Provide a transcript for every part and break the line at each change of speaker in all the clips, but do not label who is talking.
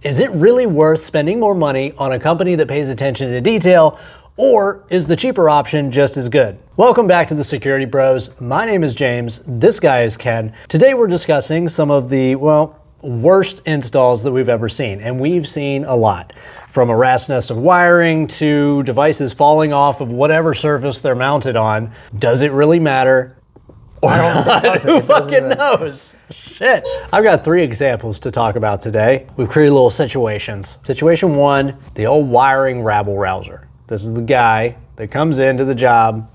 Is it really worth spending more money on a company that pays attention to detail, or is the cheaper option just as good? Welcome back to the Security Bros. My name is James. This guy is Ken. Today we're discussing some of the, worst installs that we've ever seen, and we've seen a lot. From a rat's nest of wiring to devices falling off of whatever surface they're mounted on. Does it really matter? Or who fucking knows? Shit. I've got 3 examples to talk about today. We've created little situations. Situation 1, the old wiring rabble-rouser. This is the guy that comes into the job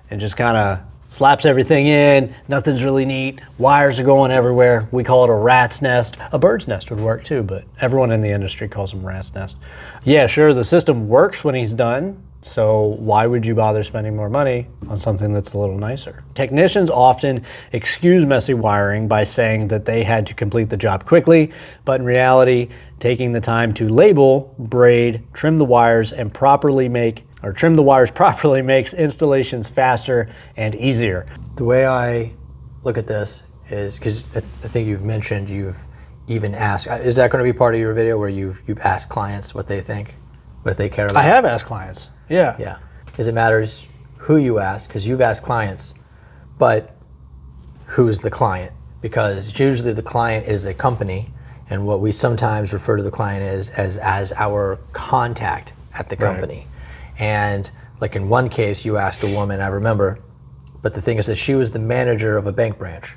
and just kind of slaps everything in. Nothing's really neat. Wires are going everywhere. We call it a rat's nest. A bird's nest would work too, but everyone in the industry calls them rat's nest. Yeah, sure, the system works when he's done. So why would you bother spending more money on something that's a little nicer? Technicians often excuse messy wiring by saying that they had to complete the job quickly, but in reality, taking the time to label, braid, trim the wires, and trim the wires properly makes installations faster and easier.
The way I look at this is, because I think you've mentioned you've even asked, is that going to be part of your video where you've asked clients what they think, what they care about?
I have asked clients. Yeah.
Yeah. Because it matters who you ask, because you've asked clients, but who's the client? Because usually the client is a company, and what we sometimes refer to the client as our contact at the company. Right. And like in one case, you asked a woman, I remember, but the thing is that she was the manager of a bank branch.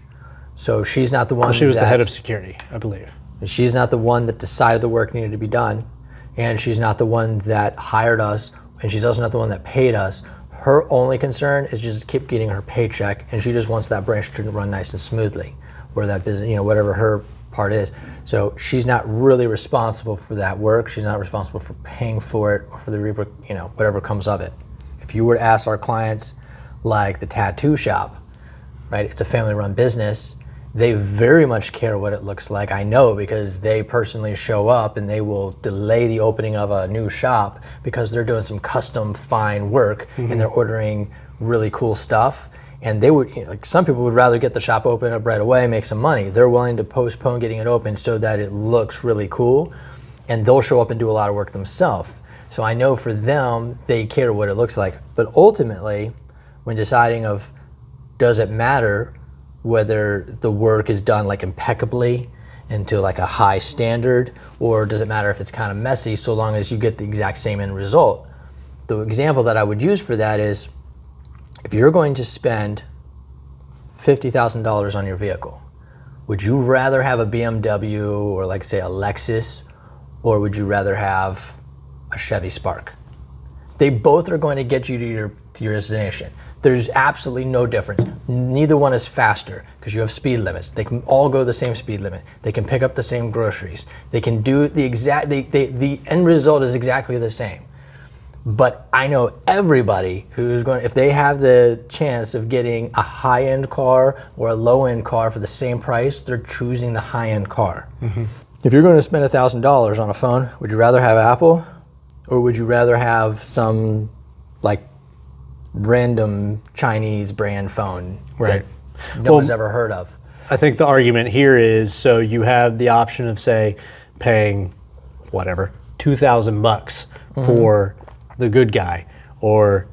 So she's not the one
she was the head of security, I believe.
She's not the one that decided the work needed to be done, and she's not the one that hired us, and she's also not the one that paid us. Her only concern is just keep getting her paycheck, and she just wants that branch to run nice and smoothly, or that business, whatever her part is. So she's not really responsible for that work. She's not responsible for paying for it or for the whatever comes of it. If you were to ask our clients, like the tattoo shop, right? It's a family-run business. They very much care what it looks like. I know, because they personally show up and they will delay the opening of a new shop because they're doing some custom fine work, and they're ordering really cool stuff. And they would, like some people would rather get the shop open up right away, make some money. They're willing to postpone getting it open so that it looks really cool, and they'll show up and do a lot of work themselves. So I know for them, they care what it looks like. But ultimately, when deciding of, does it matter whether the work is done like impeccably and to like a high standard, or does it matter if it's kind of messy so long as you get the exact same end result? The example that I would use for that is, if you're going to spend $50,000 on your vehicle, would you rather have a BMW or like say a Lexus, or would you rather have a Chevy Spark? They both are going to get you to your destination. There's absolutely no difference. Neither one is faster because you have speed limits. They can all go the same speed limit. They can pick up the same groceries. They can do the end result is exactly the same. But I know everybody who's going, if they have the chance of getting a high-end car or a low-end car for the same price, they're choosing the high-end car. If you're going to spend $1,000 on a phone, would you rather have Apple, or would you rather have some like random Chinese brand phone that no one's ever heard of?
I think the argument here is, so you have the option of, say, paying whatever, $2,000 for the good guy, or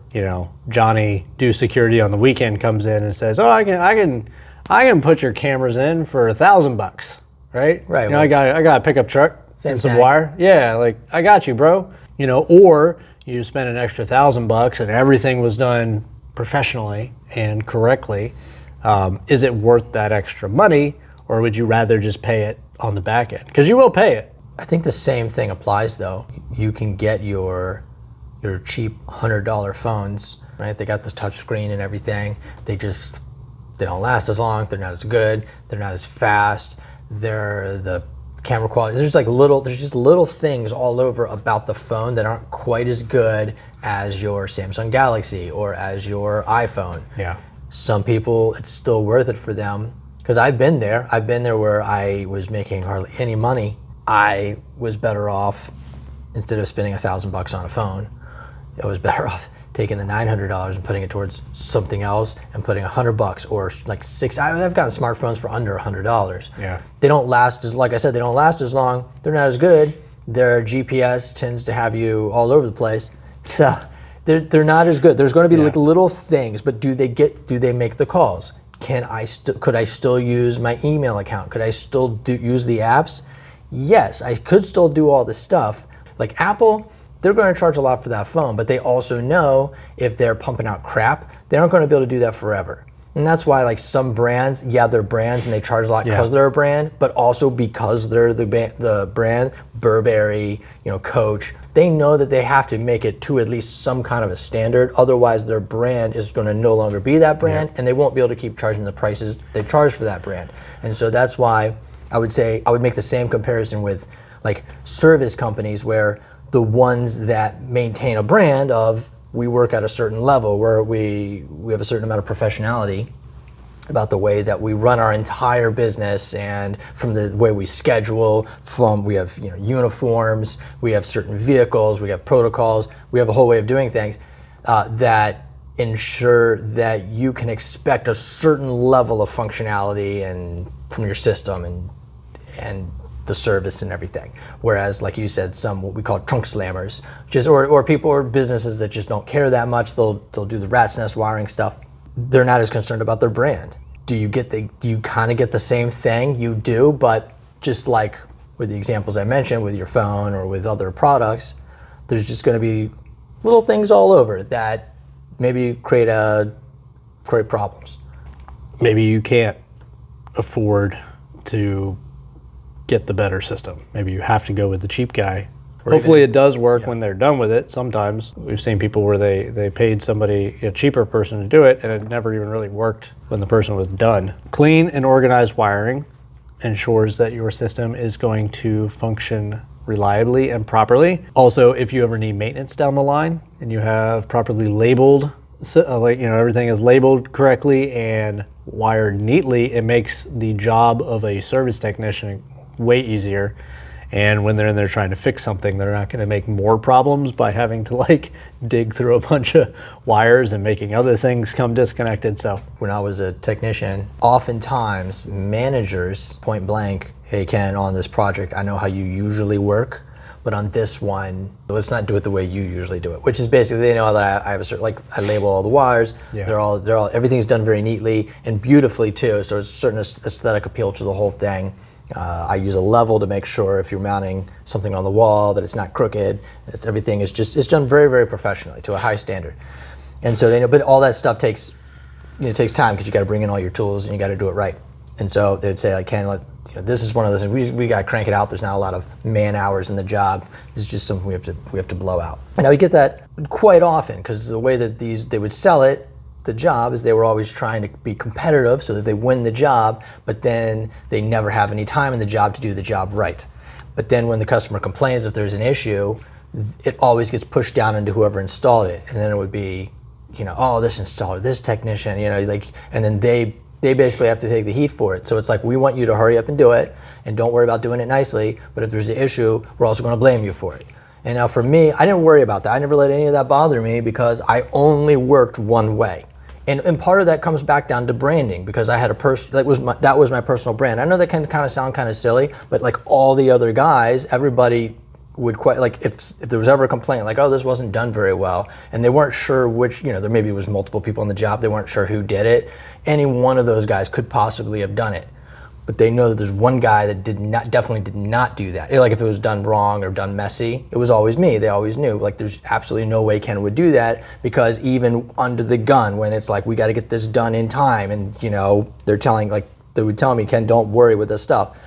Johnny do security on the weekend comes in and says, oh, I can put your cameras in for $1,000, right? Right. I got a pickup truck and some wire. Yeah, like I got you, bro. Or you spend an extra $1,000 and everything was done professionally and correctly. Is it worth that extra money, or would you rather just pay it on the back end? Because you will pay it.
I think the same thing applies though. You can get your cheap $100 phones, right? They got this touch screen and everything. They don't last as long. They're not as good. They're not as fast. The camera quality. There's just little things all over about the phone that aren't quite as good as your Samsung Galaxy or as your iPhone.
Yeah.
Some people, it's still worth it for them, because I've been there. I've been there where I was making hardly any money. I was better off, instead of spending $1,000 on a phone, I was better off taking the $900 and putting it towards something else and putting $100 or like I've gotten smartphones for under $100.
Yeah.
They don't last like I said, they don't last as long. They're not as good. Their GPS tends to have you all over the place. So they're not as good. There's going to be like little things, but do they make the calls? Could I still use my email account? Could I still use the apps? Yes, I could still do all this stuff. Like Apple, they're going to charge a lot for that phone, but they also know if they're pumping out crap, they aren't going to be able to do that forever. And that's why like some brands, they're brands and they charge a lot because they're a brand, but also because they're the brand, Burberry, Coach, they know that they have to make it to at least some kind of a standard. Otherwise, their brand is going to no longer be that brand, and they won't be able to keep charging the prices they charge for that brand. And so that's why I would say I would make the same comparison with like service companies, where the ones that maintain a brand of we work at a certain level where we have a certain amount of professionality about the way that we run our entire business, and from the way we schedule, we have uniforms, we have certain vehicles, we have protocols, we have a whole way of doing things that ensure that you can expect a certain level of functionality and from your system and the service and everything. Whereas, like you said, some what we call trunk slammers, or people or businesses that just don't care that much, they'll do the rat's nest wiring stuff. They're not as concerned about their brand. Do you kind of get the same thing? You do, but just like with the examples I mentioned with your phone or with other products, there's just going to be little things all over that maybe create problems.
Maybe you can't afford to get the better system. Maybe you have to go with the cheap guy. Hopefully it does work when they're done with it. Sometimes we've seen people where they paid somebody, a cheaper person, to do it, and it never even really worked when the person was done. Clean and organized wiring ensures that your system is going to function reliably and properly. Also, if you ever need maintenance down the line and you have properly labeled, everything is labeled correctly and wired neatly, it makes the job of a service technician way easier. And when they're in there trying to fix something, they're not going to make more problems by having to dig through a bunch of wires and making other things come disconnected. So
when I was a technician, oftentimes managers point blank, hey Ken, on this project, I know how you usually work, but on this one, let's not do it the way you usually do it. Which is basically, they know that I have a certain, I label all the wires. Yeah. They're all everything's done very neatly and beautifully too. So it's a certain aesthetic appeal to the whole thing. I use a level to make sure if you're mounting something on the wall that it's not crooked. Everything is it's done very, very professionally to a high standard. And so they know, but all that stuff takes time because you got to bring in all your tools and you got to do it right. And so they'd say, Ken, this is one of those things we got to crank it out. There's not a lot of man hours in the job. This is just something we have to blow out. And now we get that quite often because the way that they would sell it. The job is they were always trying to be competitive so that they win the job, but then they never have any time in the job to do the job right. But then when the customer complains if there's an issue, it always gets pushed down into whoever installed it. And then it would be, this installer, this technician, and then they basically have to take the heat for it. So it's like, we want you to hurry up and do it and don't worry about doing it nicely, but if there's an issue, we're also going to blame you for it. And now for me, I didn't worry about that. I never let any of that bother me because I only worked one way. And part of that comes back down to branding because I had that was my personal brand. I know that can kind of sound kind of silly, but like all the other guys, everybody would if there was ever a complaint this wasn't done very well, and they weren't sure which, there maybe was multiple people in the job, they weren't sure who did it. Any one of those guys could possibly have done it. But they know that there's one guy that definitely did not do that. If it was done wrong or done messy, it was always me. They always knew. There's absolutely no way Ken would do that because even under the gun, when it's we got to get this done in time, and they would tell me, Ken, don't worry with this stuff.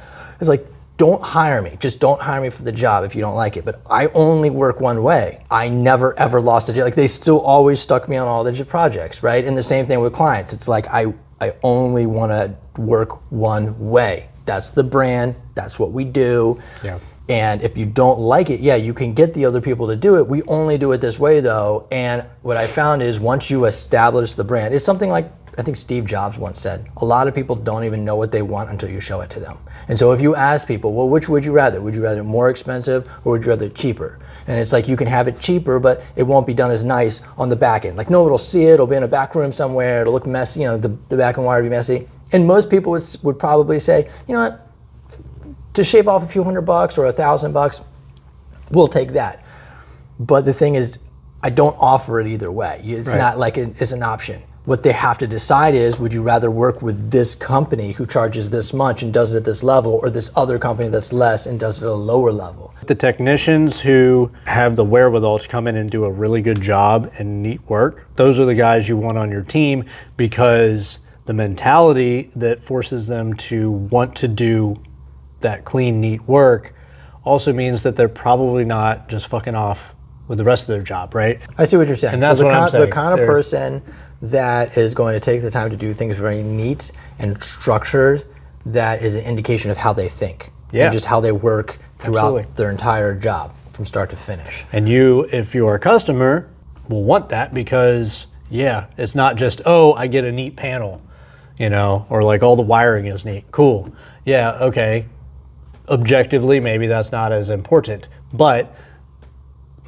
It's don't hire me. Just don't hire me for the job if you don't like it. But I only work one way. I never ever lost a deal. They still always stuck me on all the projects, right? And the same thing with clients. It's I only want to work one way. That's the brand. That's what we do. Yeah. And if you don't like it, you can get the other people to do it. We only do it this way, though. And what I found is once you establish the brand, it's something like I think Steve Jobs once said, a lot of people don't even know what they want until you show it to them. And so if you ask people, well, which would you rather? Would you rather more expensive or would you rather cheaper? And it's like you can have it cheaper, but it won't be done as nice on the back end. Like no one will see it, it'll be in a back room somewhere, it'll look messy, the back end wire will be messy. And most people would probably say, you know what, to shave off a few $100 or $1,000, we'll take that. But the thing is, I don't offer it either way. It's not like it's an option. What they have to decide is, would you rather work with this company who charges this much and does it at this level, or this other company that's less and does it at a lower level?
The technicians who have the wherewithal to come in and do a really good job and neat work, those are the guys you want on your team, because the mentality that forces them to want to do that clean, neat work also means that they're probably not just fucking off with the rest of their job, right?
I see what you're saying.
And that's what I'm saying.
The kind of person that is going to take the time to do things very neat and structured, that is an indication of how they think and just how they work throughout their entire job from start to finish.
And you, if you're a customer, will want that because, it's not just, oh, I get a neat panel, or like all the wiring is neat. Cool. Yeah, okay. Objectively, maybe that's not as important, but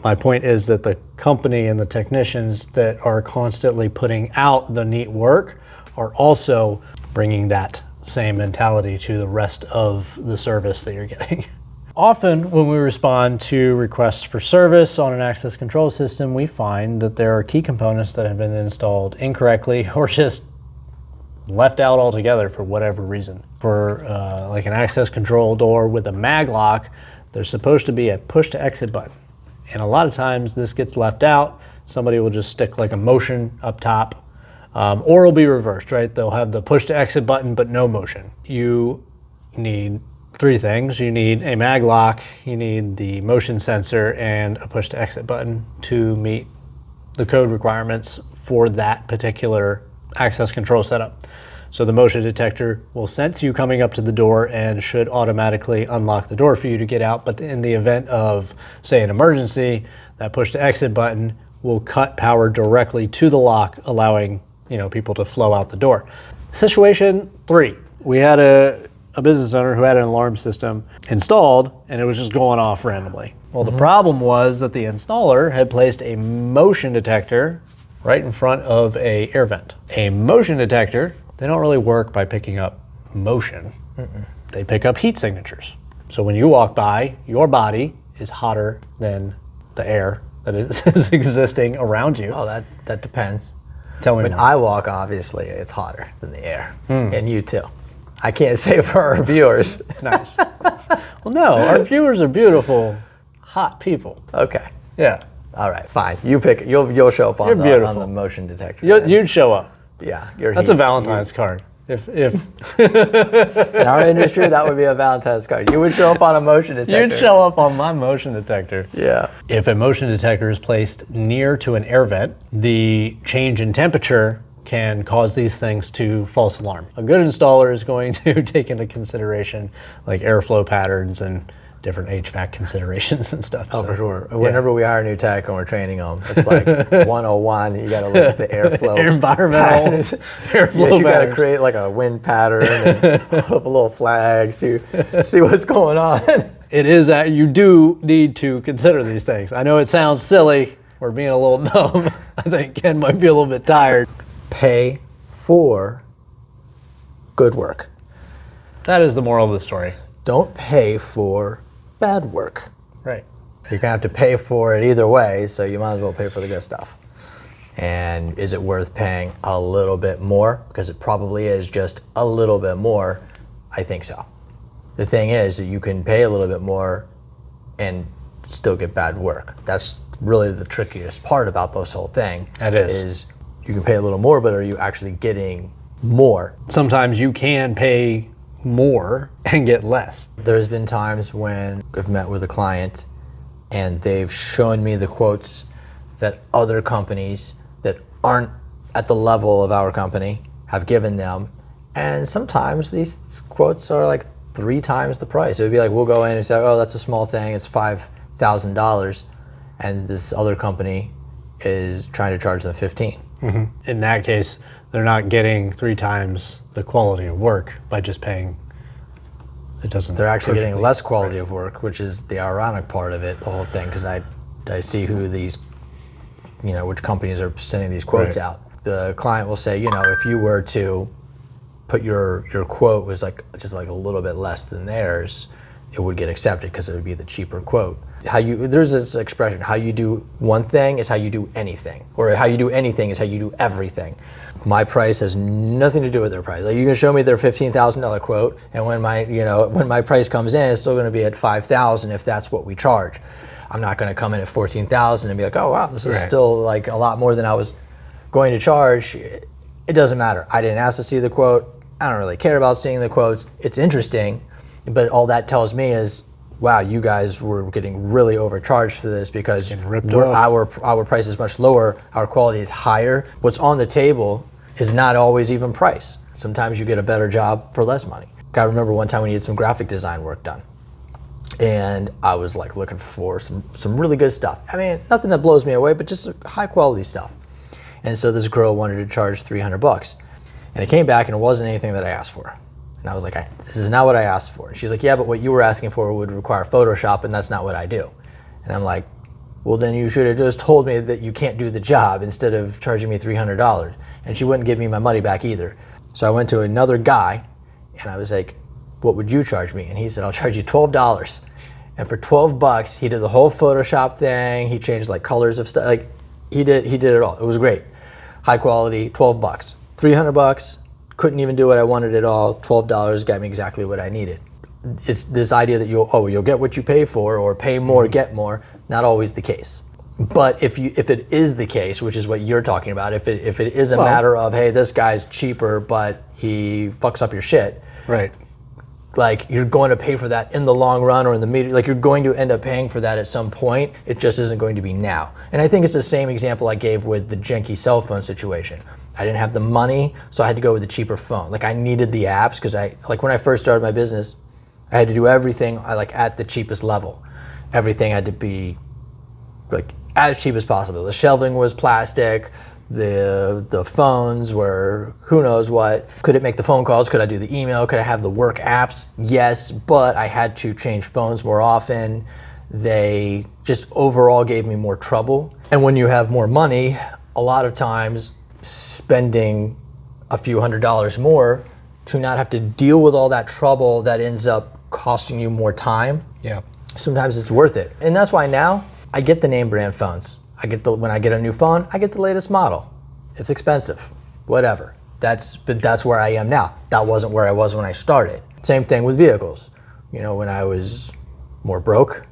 my point is that the company and the technicians that are constantly putting out the neat work are also bringing that same mentality to the rest of the service that you're getting. Often when we respond to requests for service on an access control system, we find that there are key components that have been installed incorrectly or just left out altogether for whatever reason. For like an access control door with a mag lock, there's supposed to be a push to exit button. And a lot of times this gets left out. Somebody will just stick like a motion up top, or it'll be reversed, right? They'll have the push to exit button, but no motion. You need three things. You need a mag lock, you need the motion sensor, and a push to exit button to meet the code requirements for that particular access control setup. So the motion detector will sense you coming up to the door and should automatically unlock the door for you to get out. But in the event of, say, an emergency, that push to exit button will cut power directly to the lock, allowing people to flow out the door. Situation 3, we had a business owner who had an alarm system installed and it was just going off randomly. Well, the problem was that the installer had placed a motion detector right in front of a air vent. A motion detector, they don't really work by picking up motion. They pick up heat signatures. So when you walk by, your body is hotter than the air that is existing around you.
Oh, that depends.
Tell me
When
more.
I walk, obviously, it's hotter than the air. And you too. I can't say for our viewers.
Nice. Well, no, our viewers are beautiful, hot people.
Okay.
Yeah.
All right, fine. You pick. You'll show up on the motion detector.
You'd show up.
Yeah,
That's a Valentine's card. If
in our industry, that would be a Valentine's card. You would show up on a motion detector.
You'd show up on my motion detector.
Yeah.
If a motion detector is placed near to an air vent, the change in temperature can cause these things to false alarm. A good installer is going to take into consideration like airflow patterns and different HVAC considerations and stuff.
Oh, for sure. Whenever we hire a new tech and we're training them, it's like 101. You got to look at the airflow.
Environmental airflow
you got to create like a wind pattern and put up a little flag to see what's going on.
It is that you do need to consider these things. I know it sounds silly. We're being a little dumb. I think Ken might be a little bit tired.
Pay for good work.
That is the moral of the story.
Don't pay for bad work.
Right.
You're gonna have to pay for it either way, so you might as well pay for the good stuff. And is it worth paying a little bit more? Because it probably is just a little bit more. I think so. The thing is that you can pay a little bit more and still get bad work. That's really the trickiest part about this whole thing.
It is.
Is you can pay a little more, but are you actually getting more?
Sometimes you can pay more and get less.
There's been times when I've met with a client and they've shown me the quotes that other companies that aren't at the level of our company have given them. And sometimes these quotes are like 3 times the price. It would be like, we'll go in and say, oh, that's a small thing, it's $5,000. And this other company is trying to charge them $15,000.
In that case, they're not getting 3 times the quality of work by just paying. It doesn't.
They're actually getting less quality of work, which is the ironic part of it, the whole thing, because I see who these, which companies are sending these quotes out. The client will say, if you were to put your quote was just like a little bit less than theirs, it would get accepted because it would be the cheaper quote. There's this expression, how you do one thing is how you do anything, or how you do anything is how you do everything. My price has nothing to do with their price. Like, you can show me their $15,000 quote, and when my price comes in, it's still going to be at $5,000 if that's what we charge. I'm not going to come in at $14,000 and be like, oh wow, this is still like a lot more than I was going to charge. It doesn't matter. I didn't ask to see the quote. I don't really care about seeing the quotes. It's interesting, but all that tells me is, wow, you guys were getting really overcharged for this because our price is much lower, our quality is higher. What's on the table is not always even price. Sometimes you get a better job for less money. I remember one time we needed some graphic design work done, and I was like looking for some really good stuff. I mean, nothing that blows me away, but just high quality stuff. And so this girl wanted to charge $300, and it came back and it wasn't anything that I asked for. And I was like, this is not what I asked for. And she's like, yeah, but what you were asking for would require Photoshop, and that's not what I do. And I'm like, well, then you should have just told me that you can't do the job instead of charging me $300. And she wouldn't give me my money back either. So I went to another guy, and I was like, what would you charge me? And he said, I'll charge you $12. And for $12, he did the whole Photoshop thing. He changed like colors of stuff. Like he did it all. It was great. High quality, $12. $300, couldn't even do what I wanted at all. $12 got me exactly what I needed. It's this idea that you'll get what you pay for, or pay more, get more. Not always the case. But if it is the case, which is what you're talking about, if it is a matter of, hey, this guy's cheaper, but he fucks up your shit.
Right.
Like, you're going to pay for that in the long run, or in the medium, like you're going to end up paying for that at some point. It just isn't going to be now. And I think it's the same example I gave with the janky cell phone situation. I didn't have the money, so I had to go with the cheaper phone. Like, I needed the apps because when I first started my business, I had to do everything at the cheapest level. Everything had to be like as cheap as possible. The shelving was plastic. The phones were who knows what. Could it make the phone calls? Could I do the email? Could I have the work apps? Yes, but I had to change phones more often. They just overall gave me more trouble. And when you have more money, a lot of times spending a few $100s more to not have to deal with all that trouble that ends up costing you more time.
Yeah.
Sometimes it's worth it. And that's why now I get the name brand phones. When I get a new phone, I get the latest model. It's expensive, whatever. But that's where I am now. That wasn't where I was when I started. Same thing with vehicles. When I was more broke,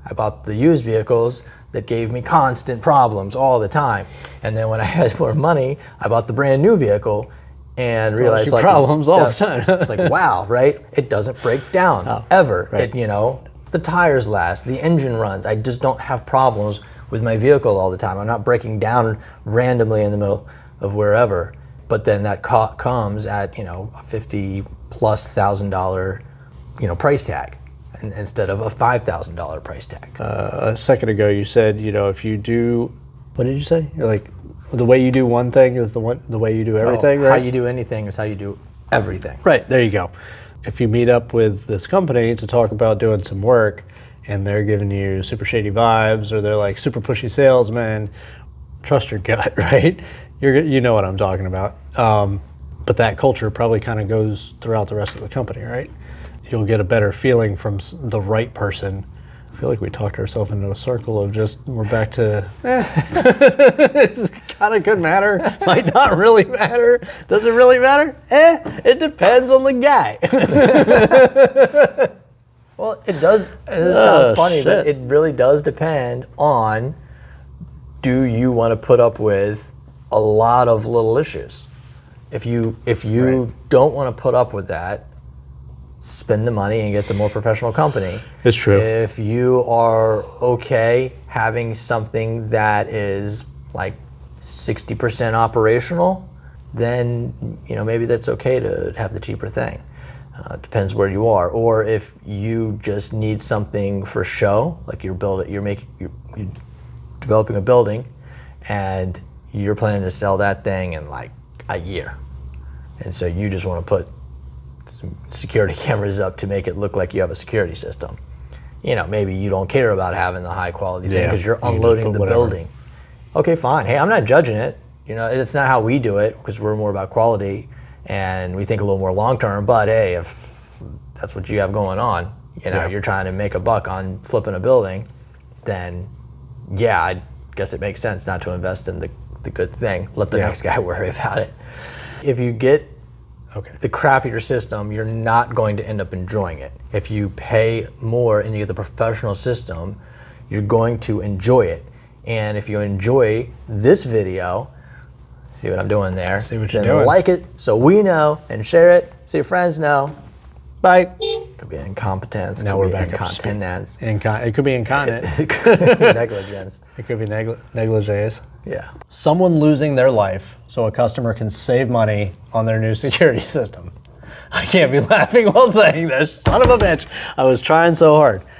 I bought the used vehicles that gave me constant problems all the time. And then when I had more money, I bought the brand new vehicle and realized
problems all the time.
It's like, wow, right? It doesn't break down ever.
Right.
The tires last, the engine runs. I just don't have problems with my vehicle all the time. I'm not breaking down randomly in the middle of wherever. But then that comes at a $50,000+ price tag instead of a $5,000 price tag.
A second ago you said, if you do, what did you say? You're like, the way you do one thing is the way you do everything, right?
How you do anything is how you do everything.
Right, there you go. If you meet up with this company to talk about doing some work and they're giving you super shady vibes, or they're like super pushy salesmen, trust your gut, right? You know what I'm talking about. But that culture probably kind of goes throughout the rest of the company, right? You'll get a better feeling from the right person. I feel like we talked ourselves into a circle of we're back to, it kind of could matter, might not really matter. Does it really matter? It depends on the guy.
Well, it does, this sounds funny, but
shit.
it really does depend on, do you want to put up with a lot of little issues? If you don't want to put up with that, spend the money and get the more professional company.
It's true.
If you are okay having something that is like 60% operational, then maybe that's okay to have the cheaper thing. Depends where you are. Or if you just need something for show, like you're developing a building and you're planning to sell that thing in a year. And so you just want to put some security cameras up to make it look like you have a security system. You know, maybe you don't care about having the high quality thing because you're unloading the building. Okay, fine. Hey, I'm not judging it. You know, it's not how we do it because we're more about quality and we think a little more long term. But hey, if that's what you have going on, you know, you're trying to make a buck on flipping a building, then yeah, I guess it makes sense not to invest in the good thing. Let the next guy worry about it. If you get the crappier system, you're not going to end up enjoying it. If you pay more and you get the professional system, you're going to enjoy it. And if you enjoy this video, see what I'm doing there?
See what you're doing.
Like it so we know and share it so your friends know.
Bye.
Could be incompetence.
Now
could
we're
be
back
incontinence.
It could be incontinent.
It could be negligence.
It could be negligees.
Yeah.
Someone losing their life so a customer can save money on their new security system. I can't be laughing while saying this. Son of a bitch. I was trying so hard.